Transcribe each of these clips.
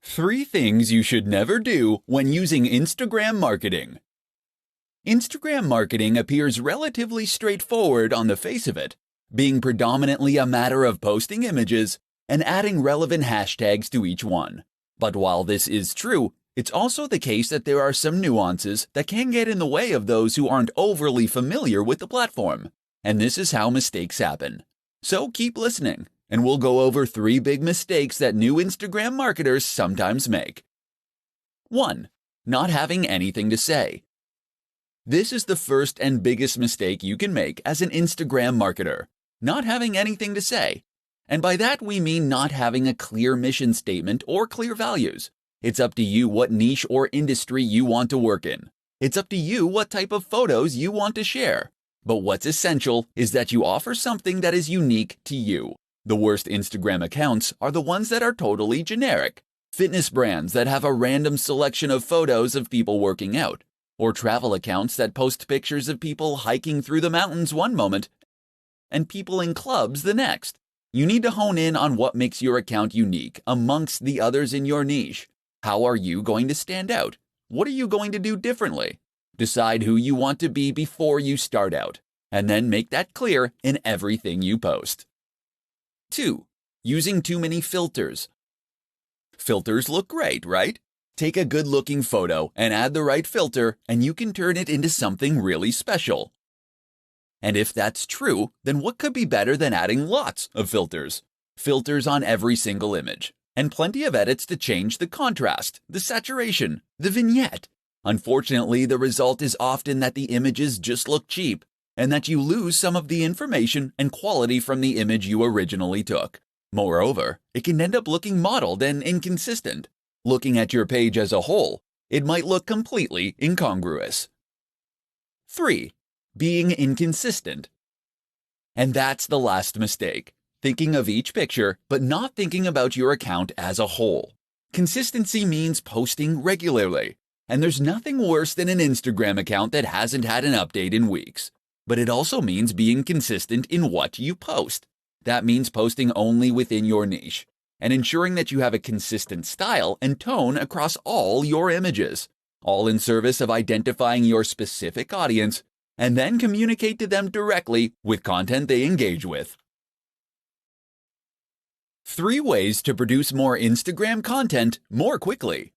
3 things you should never do when using Instagram marketing. Instagram marketing appears relatively straightforward on the face of it, being predominantly a matter of posting images and adding relevant hashtags to each one. But while this is true, it's also the case that there are some nuances that can get in the way of those who aren't overly familiar with the platform. And this is how mistakes happen. So keep listening, and we'll go over 3 big mistakes that new Instagram marketers sometimes make. 1. Not having anything to say. This is the first and biggest mistake you can make as an Instagram marketer, not having anything to say. And by that we mean not having a clear mission statement or clear values. It's up to you what niche or industry you want to work in. It's up to you what type of photos you want to share. But what's essential is that you offer something that is unique to you. The worst Instagram accounts are the ones that are totally generic. Fitness brands that have a random selection of photos of people working out, or travel accounts that post pictures of people hiking through the mountains one moment and people in clubs the next. You need to hone in on what makes your account unique amongst the others in your niche. How are you going to stand out? What are you going to do differently? Decide who you want to be before you start out, and then make that clear in everything you post. 2. Using too many filters. Filters look great, right? Take a good-looking photo and add the right filter, and you can turn it into something really special. And if that's true, then what could be better than adding lots of filters? Filters on every single image, and plenty of edits to change the contrast, the saturation, the vignette. Unfortunately, the result is often that the images just look cheap, and that you lose some of the information and quality from the image you originally took. Moreover, it can end up looking modeled and inconsistent. Looking at your page as a whole, it might look completely incongruous. 3. Being inconsistent. And that's the last mistake. Thinking of each picture, but not thinking about your account as a whole. Consistency means posting regularly, and there's nothing worse than an Instagram account that hasn't had an update in weeks. But it also means being consistent in what you post. That means posting only within your niche, and ensuring that you have a consistent style and tone across all your images, all in service of identifying your specific audience, and then communicate to them directly with content they engage with. 3 ways to produce more Instagram content more quickly.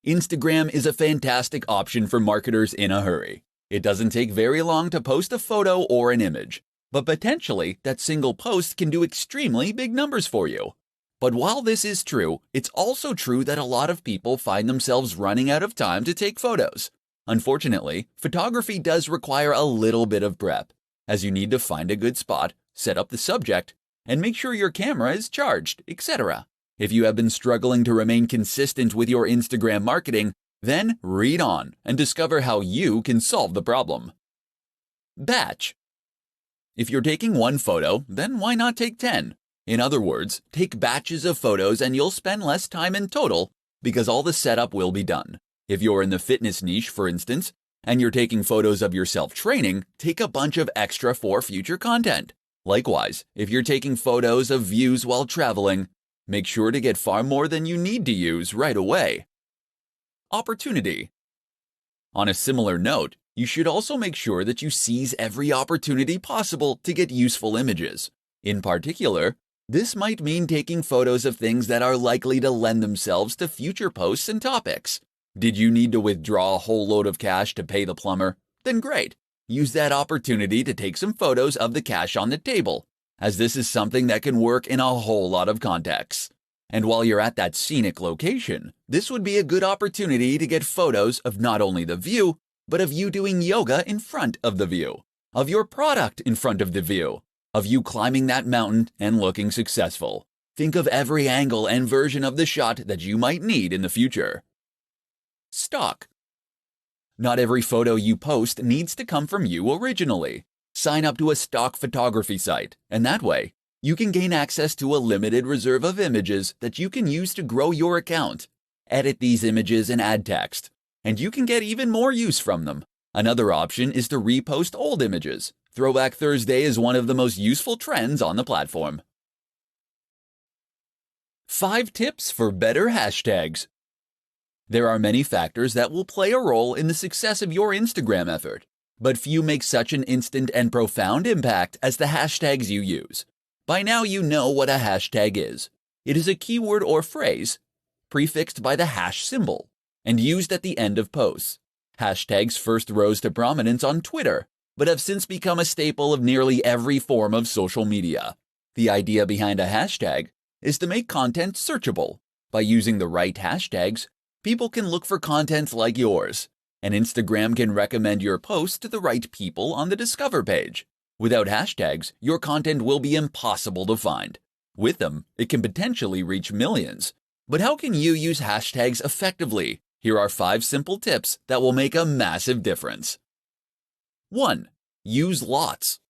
Instagram is a fantastic option for marketers in a hurry. It doesn't take very long to post a photo or an image, but potentially that single post can do extremely big numbers for you. But while this is true, it's also true that a lot of people find themselves running out of time to take photos. Unfortunately, photography does require a little bit of prep, as you need to find a good spot, set up the subject, and make sure your camera is charged, etc. If you have been struggling to remain consistent with your Instagram marketing, then read on and discover how you can solve the problem. Batch. If you're taking 1 photo, then why not take 10? In other words, take batches of photos and you'll spend less time in total because all the setup will be done. If you're in the fitness niche, for instance, and you're taking photos of yourself training, take a bunch of extra for future content. Likewise, if you're taking photos of views while traveling, make sure to get far more than you need to use right away. Opportunity. On a similar note, you should also make sure that you seize every opportunity possible to get useful images. In particular, this might mean taking photos of things that are likely to lend themselves to future posts and topics. Did you need to withdraw a whole load of cash to pay the plumber? Then great. Use that opportunity to take some photos of the cash on the table, as this is something that can work in a whole lot of contexts. And while you're at that scenic location, this would be a good opportunity to get photos of not only the view, but of you doing yoga in front of the view, of your product in front of the view, of you climbing that mountain and looking successful. Think of every angle and version of the shot that you might need in the future. Stock. Not every photo you post needs to come from you originally. Sign up to a stock photography site, and that way, you can gain access to a limited reserve of images that you can use to grow your account. Edit these images and add text, and you can get even more use from them. Another option is to repost old images. Throwback Thursday is one of the most useful trends on the platform. 5 tips for better hashtags. There are many factors that will play a role in the success of your Instagram effort, but few make such an instant and profound impact as the hashtags you use. By now you know what a hashtag is. It is a keyword or phrase prefixed by the hash symbol and used at the end of posts. Hashtags first rose to prominence on Twitter, but have since become a staple of nearly every form of social media. The idea behind a hashtag is to make content searchable. By using the right hashtags, people can look for content like yours, and Instagram can recommend your post to the right people on the Discover page. Without hashtags, your content will be impossible to find. With them, it can potentially reach millions. But how can you use hashtags effectively? Here are 5 simple tips that will make a massive difference. 1. Use lots.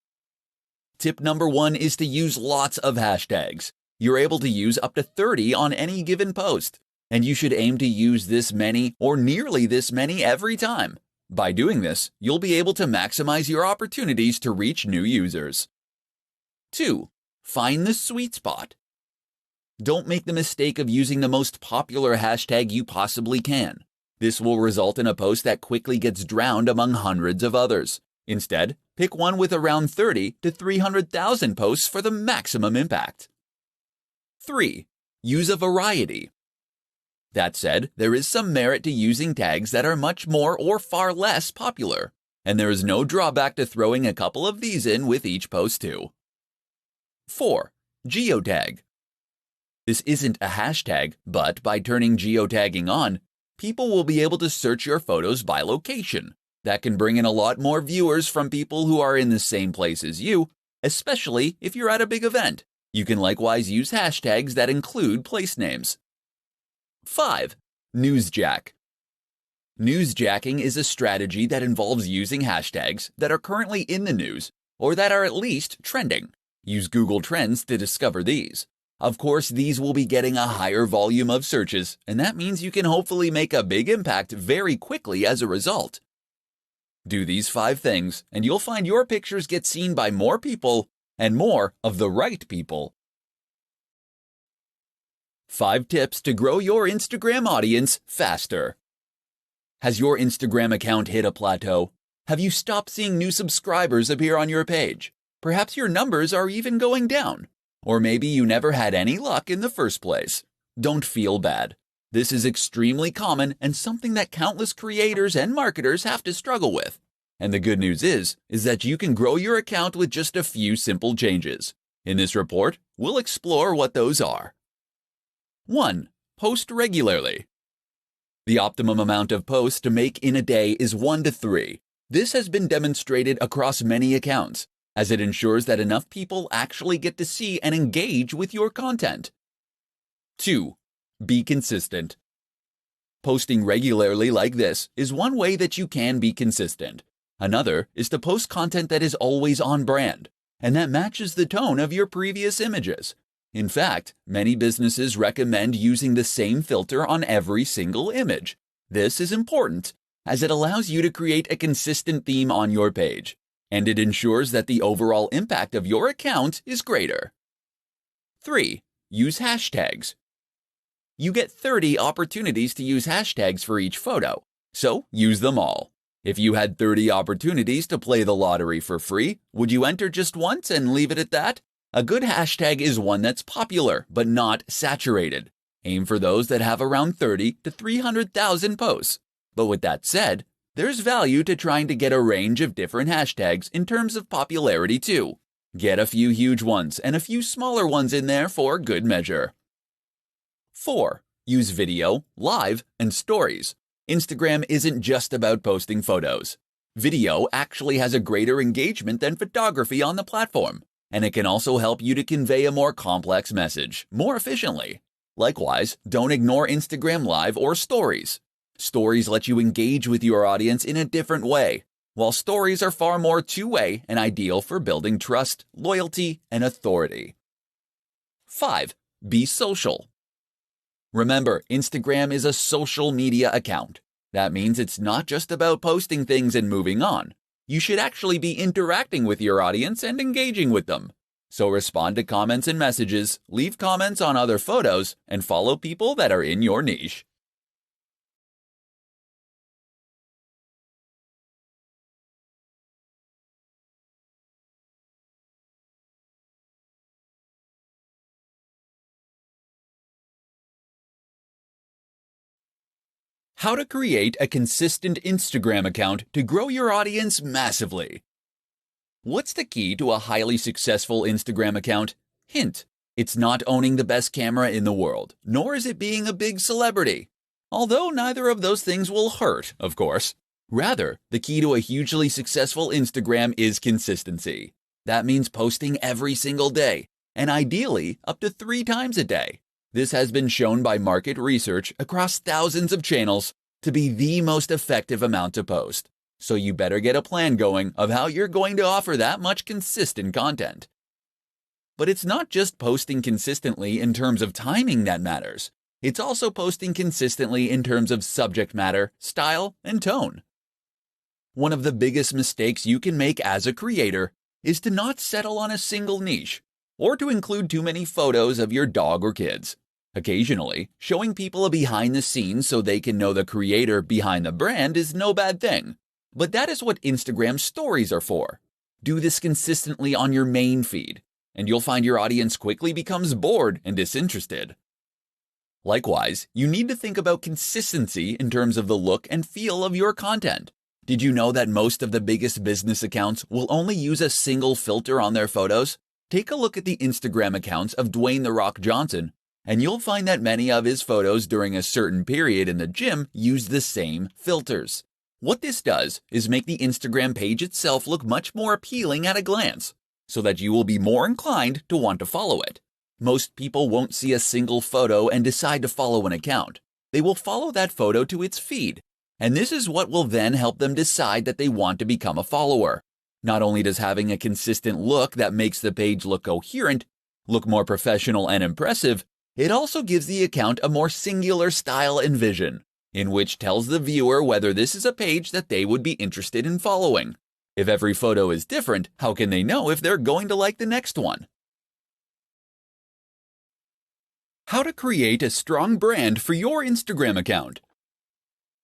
Tip number 1 is to use lots of hashtags. You're able to use up to 30 on any given post, and you should aim to use this many or nearly this many every time. By doing this, you'll be able to maximize your opportunities to reach new users. 2. Find the sweet spot. Don't make the mistake of using the most popular hashtag you possibly can. This will result in a post that quickly gets drowned among hundreds of others. Instead, pick one with around 30 to 300,000 posts for the maximum impact. 3. Use a variety. That said, there is some merit to using tags that are much more or far less popular, and there is no drawback to throwing a couple of these in with each post too. 4. Geotag. This isn't a hashtag, but by turning geotagging on, people will be able to search your photos by location. That can bring in a lot more viewers from people who are in the same place as you, especially if you're at a big event. You can likewise use hashtags that include place names. 5. Newsjack. Newsjacking is a strategy that involves using hashtags that are currently in the news or that are at least trending. Use Google Trends to discover these. Of course, these will be getting a higher volume of searches, and that means you can hopefully make a big impact very quickly as a result. Do these 5 things, and you'll find your pictures get seen by more people and more of the right people. 5 tips to grow your Instagram audience faster. Has your Instagram account hit a plateau? Have you stopped seeing new subscribers appear on your page? Perhaps your numbers are even going down. Or maybe you never had any luck in the first place. Don't feel bad. This is extremely common and something that countless creators and marketers have to struggle with. And the good news is that you can grow your account with just a few simple changes. In this report, we'll explore what those are. 1. Post regularly. The optimum amount of posts to make in a day is 1 to 3. This has been demonstrated across many accounts, as it ensures that enough people actually get to see and engage with your content. 2. Be consistent. Posting regularly like this is one way that you can be consistent. Another is to post content that is always on brand, and that matches the tone of your previous images. In fact, many businesses recommend using the same filter on every single image. This is important, as it allows you to create a consistent theme on your page, and it ensures that the overall impact of your account is greater. 3. Use hashtags. You get 30 opportunities to use hashtags for each photo, so use them all. If you had 30 opportunities to play the lottery for free, would you enter just once and leave it at that? A good hashtag is one that's popular but not saturated. Aim for those that have around 30 to 300,000 posts. But with that said, there's value to trying to get a range of different hashtags in terms of popularity too. Get a few huge ones and a few smaller ones in there for good measure. 4. Use video, live, and stories. Instagram isn't just about posting photos. Video actually has a greater engagement than photography on the platform, and it can also help you to convey a more complex message more efficiently. Likewise, don't ignore Instagram Live or Stories. Stories let you engage with your audience in a different way, while stories are far more two-way and ideal for building trust, loyalty, and authority. 5. Be social. Remember, Instagram is a social media account. That means it's not just about posting things and moving on. You should actually be interacting with your audience and engaging with them. So respond to comments and messages, leave comments on other photos, and follow people that are in your niche. How to create a consistent Instagram account to grow your audience massively. What's the key to a highly successful Instagram account? Hint: it's not owning the best camera in the world, nor is it being a big celebrity. Although neither of those things will hurt, of course. Rather, the key to a hugely successful Instagram is consistency. That means posting every single day, and ideally up to 3 times a day. This has been shown by market research across thousands of channels to be the most effective amount to post. So you better get a plan going of how you're going to offer that much consistent content. But it's not just posting consistently in terms of timing that matters. It's also posting consistently in terms of subject matter, style, and tone. One of the biggest mistakes you can make as a creator is to not settle on a single niche, or to include too many photos of your dog or kids. Occasionally, showing people a behind the scenes so they can know the creator behind the brand is no bad thing. But that is what Instagram stories are for. Do this consistently on your main feed, and you'll find your audience quickly becomes bored and disinterested. Likewise, you need to think about consistency in terms of the look and feel of your content. Did you know that most of the biggest business accounts will only use a single filter on their photos? Take a look at the Instagram accounts of Dwayne "The Rock" Johnson, and you'll find that many of his photos during a certain period in the gym use the same filters. What this does is make the Instagram page itself look much more appealing at a glance, so that you will be more inclined to want to follow it. Most people won't see a single photo and decide to follow an account. They will follow that photo to its feed, and this is what will then help them decide that they want to become a follower. Not only does having a consistent look that makes the page look coherent, look more professional and impressive, it also gives the account a more singular style and vision, in which tells the viewer whether this is a page that they would be interested in following. If every photo is different, how can they know if they're going to like the next one? How to create a strong brand for your Instagram account.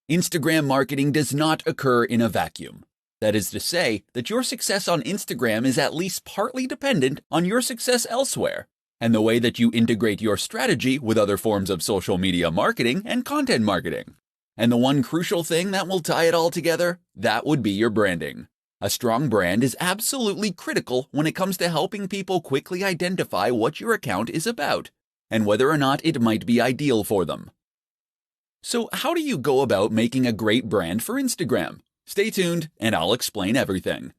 Instagram marketing does not occur in a vacuum. That is to say that your success on Instagram is at least partly dependent on your success elsewhere, and the way that you integrate your strategy with other forms of social media marketing and content marketing. And the one crucial thing that will tie it all together, that would be your branding. A strong brand is absolutely critical when it comes to helping people quickly identify what your account is about, and whether or not it might be ideal for them. So how do you go about making a great brand for Instagram? Stay tuned, and I'll explain everything.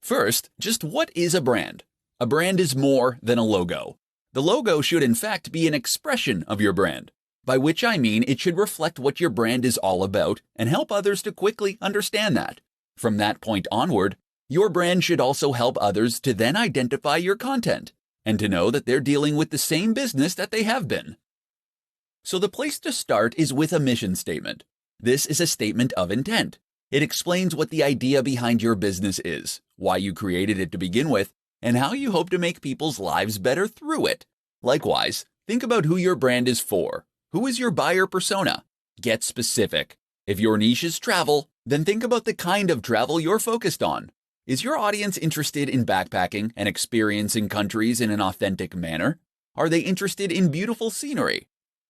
First, just what is a brand? A brand is more than a logo. The logo should in fact be an expression of your brand, by which I mean it should reflect what your brand is all about and help others to quickly understand that. From that point onward, your brand should also help others to then identify your content and to know that they're dealing with the same business that they have been. So the place to start is with a mission statement. This is a statement of intent. It explains what the idea behind your business is, why you created it to begin with, and how you hope to make people's lives better through it. Likewise, think about who your brand is for. Who is your buyer persona? Get specific. If your niche is travel, then think about the kind of travel you're focused on. Is your audience interested in backpacking and experiencing countries in an authentic manner? Are they interested in beautiful scenery?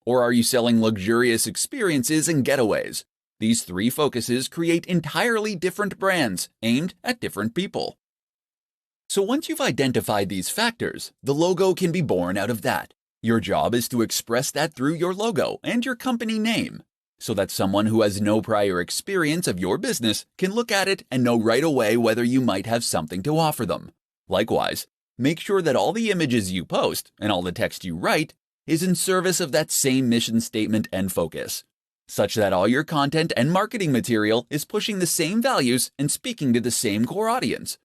Or are you selling luxurious experiences and getaways? These 3 focuses create entirely different brands aimed at different people. So once you've identified these factors, the logo can be born out of that. Your job is to express that through your logo and your company name, so that someone who has no prior experience of your business can look at it and know right away whether you might have something to offer them. Likewise, make sure that all the images you post and all the text you write is in service of that same mission statement and focus, such that all your content and marketing material is pushing the same values and speaking to the same core audience.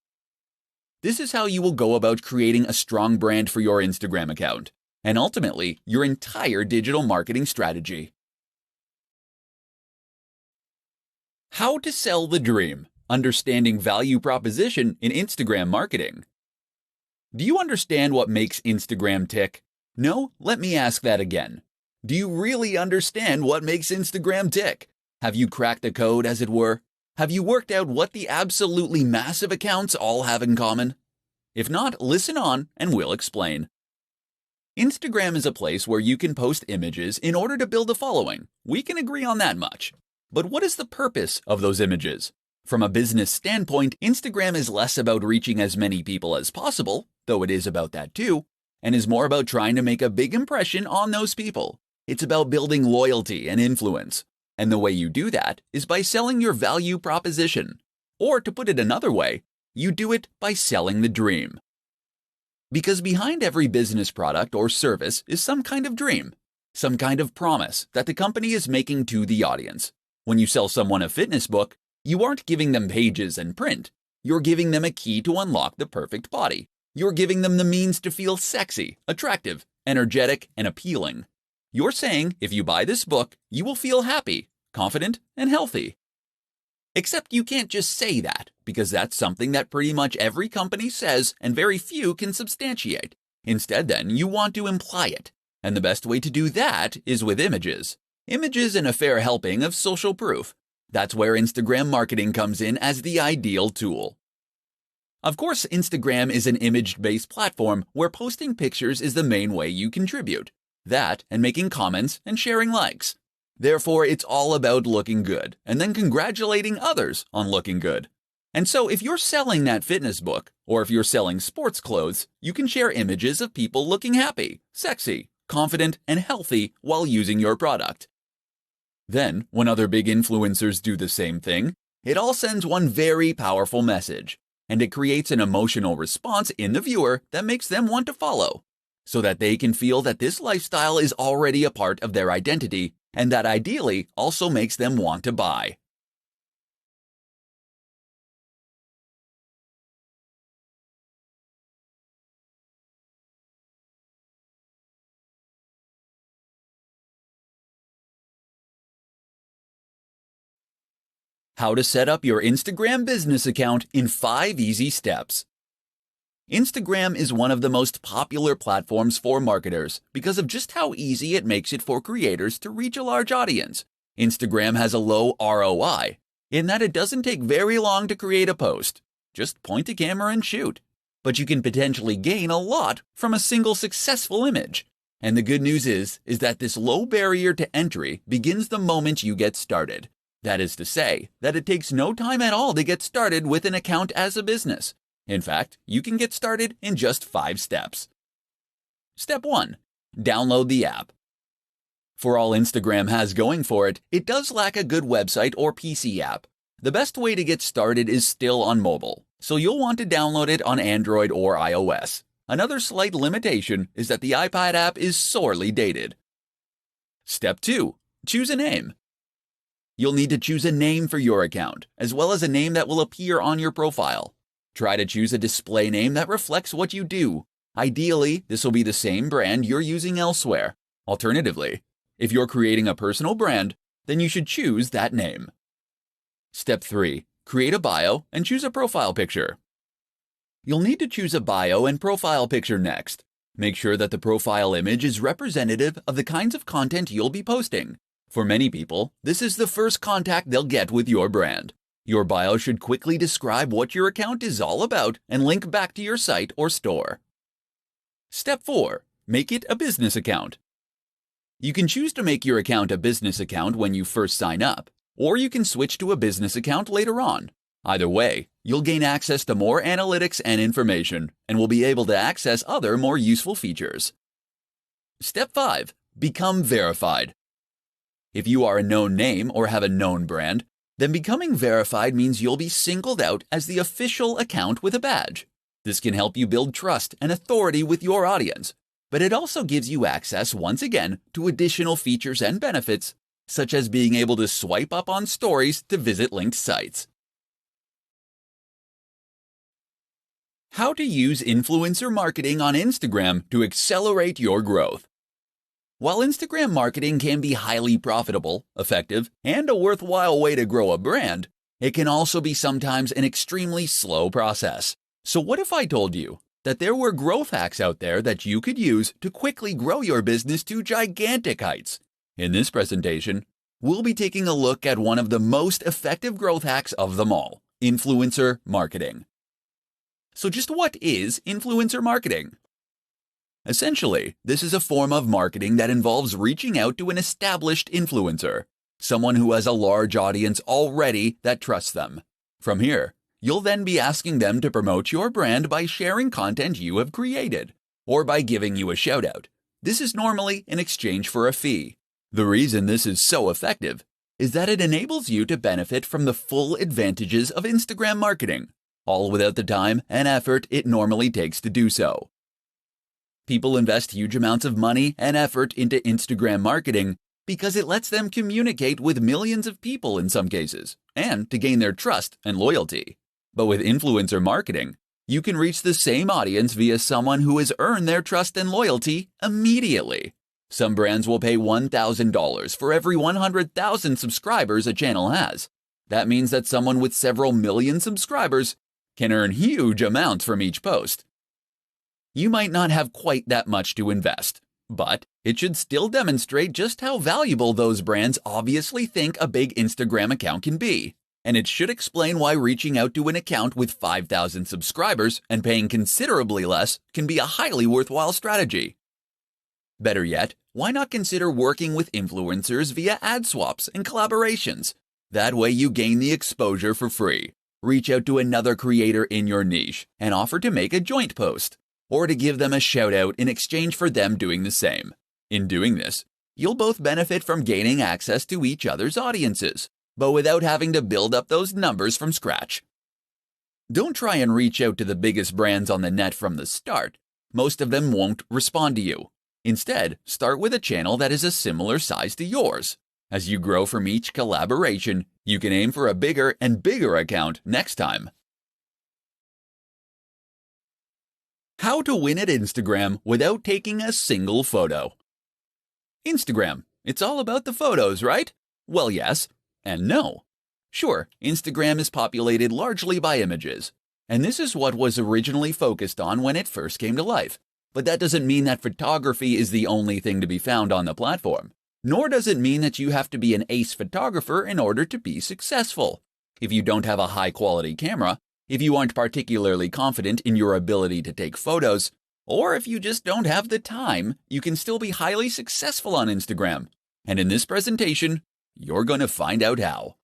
This is how you will go about creating a strong brand for your Instagram account, and ultimately, your entire digital marketing strategy. How to sell the dream. Understanding value proposition in Instagram marketing. Do you understand what makes Instagram tick? No? Let me ask that again. Do you really understand what makes Instagram tick? Have you cracked the code, as it were? Have you worked out what the absolutely massive accounts all have in common? If not, listen on and we'll explain. Instagram is a place where you can post images in order to build a following. We can agree on that much. But what is the purpose of those images? From a business standpoint, Instagram is less about reaching as many people as possible, though it is about that too, and is more about trying to make a big impression on those people. It's about building loyalty and influence. And the way you do that is by selling your value proposition. Or to put it another way, you do it by selling the dream. Because behind every business product or service is some kind of dream, some kind of promise that the company is making to the audience. When you sell someone a fitness book, you aren't giving them pages and print. You're giving them a key to unlock the perfect body. You're giving them the means to feel sexy, attractive, energetic, and appealing. You're saying if you buy this book, you will feel happy, confident, and healthy. Except you can't just say that, because that's something that pretty much every company says and very few can substantiate. Instead, then, you want to imply it. And the best way to do that is with images. Images and a fair helping of social proof. That's where Instagram marketing comes in as the ideal tool. Of course, Instagram is an image-based platform where posting pictures is the main way you contribute. That and making comments and sharing likes. Therefore, it's all about looking good and then congratulating others on looking good. And so if you're selling that fitness book, or if you're selling sports clothes, you can share images of people looking happy, sexy, confident, and healthy while using your product. Then, when other big influencers do the same thing, it all sends one very powerful message, and it creates an emotional response in the viewer that makes them want to follow, so that they can feel that this lifestyle is already a part of their identity, and that ideally also makes them want to buy. How to set up your Instagram business account in 5 easy steps. Instagram is one of the most popular platforms for marketers because of just how easy it makes it for creators to reach a large audience. Instagram has a low ROI in that it doesn't take very long to create a post. Just point a camera and shoot. But you can potentially gain a lot from a single successful image. And the good news is that this low barrier to entry begins the moment you get started. That is to say, that it takes no time at all to get started with an account as a business. In fact, you can get started in just 5 steps. Step 1. Download the app. For all Instagram has going for it, it does lack a good website or PC app. The best way to get started is still on mobile, so you'll want to download it on Android or iOS. Another slight limitation is that the iPad app is sorely dated. Step 2. Choose a name. You'll need to choose a name for your account, as well as a name that will appear on your profile. Try to choose a display name that reflects what you do. Ideally, this will be the same brand you're using elsewhere. Alternatively, if you're creating a personal brand, then you should choose that name. Step 3. Create a bio and choose a profile picture. You'll need to choose a bio and profile picture next. Make sure that the profile image is representative of the kinds of content you'll be posting. For many people, this is the first contact they'll get with your brand. Your bio should quickly describe what your account is all about and link back to your site or store. Step 4. Make it a business account. You can choose to make your account a business account when you first sign up, or you can switch to a business account later on. Either way, you'll gain access to more analytics and information, and will be able to access other more useful features. Step 5. Become verified. If you are a known name or have a known brand, then becoming verified means you'll be singled out as the official account with a badge. This can help you build trust and authority with your audience, but it also gives you access once again to additional features and benefits, such as being able to swipe up on stories to visit linked sites. How to use influencer marketing on Instagram to accelerate your growth. While Instagram marketing can be highly profitable, effective, and a worthwhile way to grow a brand, it can also be sometimes an extremely slow process. So what if I told you that there were growth hacks out there that you could use to quickly grow your business to gigantic heights. In this presentation, we'll be taking a look at one of the most effective growth hacks of them all, influencer marketing. So just what is influencer marketing? Essentially, this is a form of marketing that involves reaching out to an established influencer, someone who has a large audience already that trusts them. From here, you'll then be asking them to promote your brand by sharing content you have created, or by giving you a shout-out. This is normally in exchange for a fee. The reason this is so effective is that it enables you to benefit from the full advantages of Instagram marketing, all without the time and effort it normally takes to do so. People invest huge amounts of money and effort into Instagram marketing because it lets them communicate with millions of people in some cases, and to gain their trust and loyalty. But with influencer marketing, you can reach the same audience via someone who has earned their trust and loyalty immediately. Some brands will pay $1,000 for every 100,000 subscribers a channel has. That means that someone with several million subscribers can earn huge amounts from each post. You might not have quite that much to invest, but it should still demonstrate just how valuable those brands obviously think a big Instagram account can be. And it should explain why reaching out to an account with 5,000 subscribers and paying considerably less can be a highly worthwhile strategy. Better yet, why not consider working with influencers via ad swaps and collaborations? That way you gain the exposure for free. Reach out to another creator in your niche and offer to make a joint post, or to give them a shout out in exchange for them doing the same. In doing this, you'll both benefit from gaining access to each other's audiences, but without having to build up those numbers from scratch. Don't try and reach out to the biggest brands on the net from the start. Most of them won't respond to you. Instead, start with a channel that is a similar size to yours. As you grow from each collaboration, you can aim for a bigger and bigger account next time. How to win at Instagram without taking a single photo. Instagram, it's all about the photos, right? Well, yes and no. Sure, Instagram is populated largely by images, and this is what was originally focused on when it first came to life. But that doesn't mean that photography is the only thing to be found on the platform. Nor does it mean that you have to be an ace photographer in order to be successful. If you don't have a high-quality camera, if you aren't particularly confident in your ability to take photos, or if you just don't have the time, you can still be highly successful on Instagram. And in this presentation, you're going to find out how.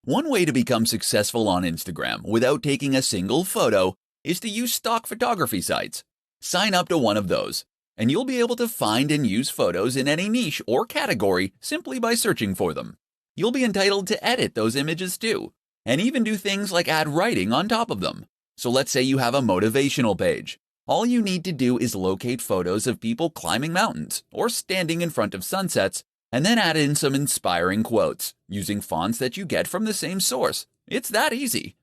One way to become successful on Instagram without taking a single photo is to use stock photography sites. Sign up to one of those, and you'll be able to find and use photos in any niche or category simply by searching for them. You'll be entitled to edit those images too, and even do things like add writing on top of them. So let's say you have a motivational page. All you need to do is locate photos of people climbing mountains or standing in front of sunsets, and then add in some inspiring quotes using fonts that you get from the same source. It's that easy.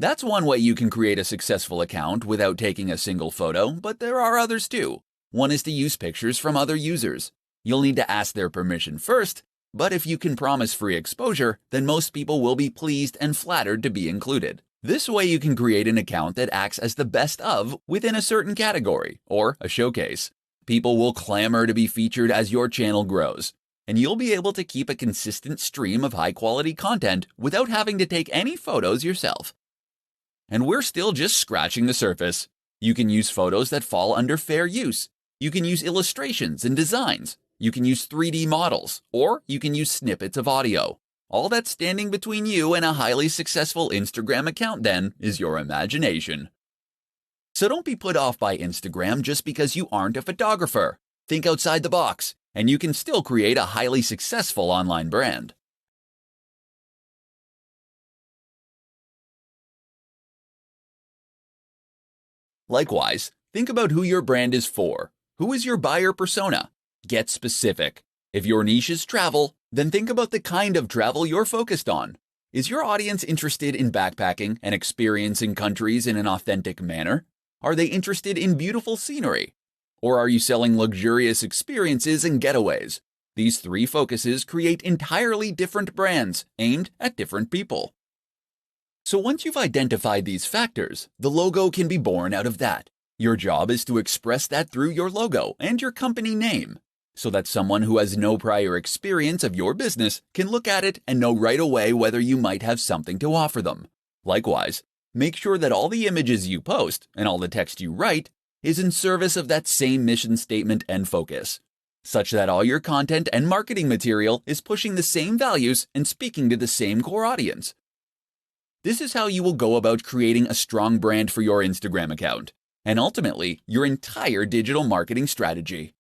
That's one way you can create a successful account without taking a single photo, but there are others too. One is to use pictures from other users. You'll need to ask their permission first, but if you can promise free exposure, then most people will be pleased and flattered to be included. This way you can create an account that acts as the best of within a certain category, or a showcase. People will clamor to be featured as your channel grows, and you'll be able to keep a consistent stream of high-quality content without having to take any photos yourself. And we're still just scratching the surface. You can use photos that fall under fair use. You can use illustrations and designs. You can use 3D models, or you can use snippets of audio. All that's standing between you and a highly successful Instagram account then is your imagination. So don't be put off by Instagram just because you aren't a photographer. Think outside the box, and you can still create a highly successful online brand. Likewise, think about who your brand is for. Who is your buyer persona? Get specific. If your niche is travel, then think about the kind of travel you're focused on. Is your audience interested in backpacking and experiencing countries in an authentic manner? Are they interested in beautiful scenery? Or are you selling luxurious experiences and getaways? These three focuses create entirely different brands aimed at different people. So once you've identified these factors, the logo can be born out of that. Your job is to express that through your logo and your company name, so that someone who has no prior experience of your business can look at it and know right away whether you might have something to offer them. Likewise, make sure that all the images you post and all the text you write is in service of that same mission statement and focus, such that all your content and marketing material is pushing the same values and speaking to the same core audience. This is how you will go about creating a strong brand for your Instagram account, and ultimately, your entire digital marketing strategy.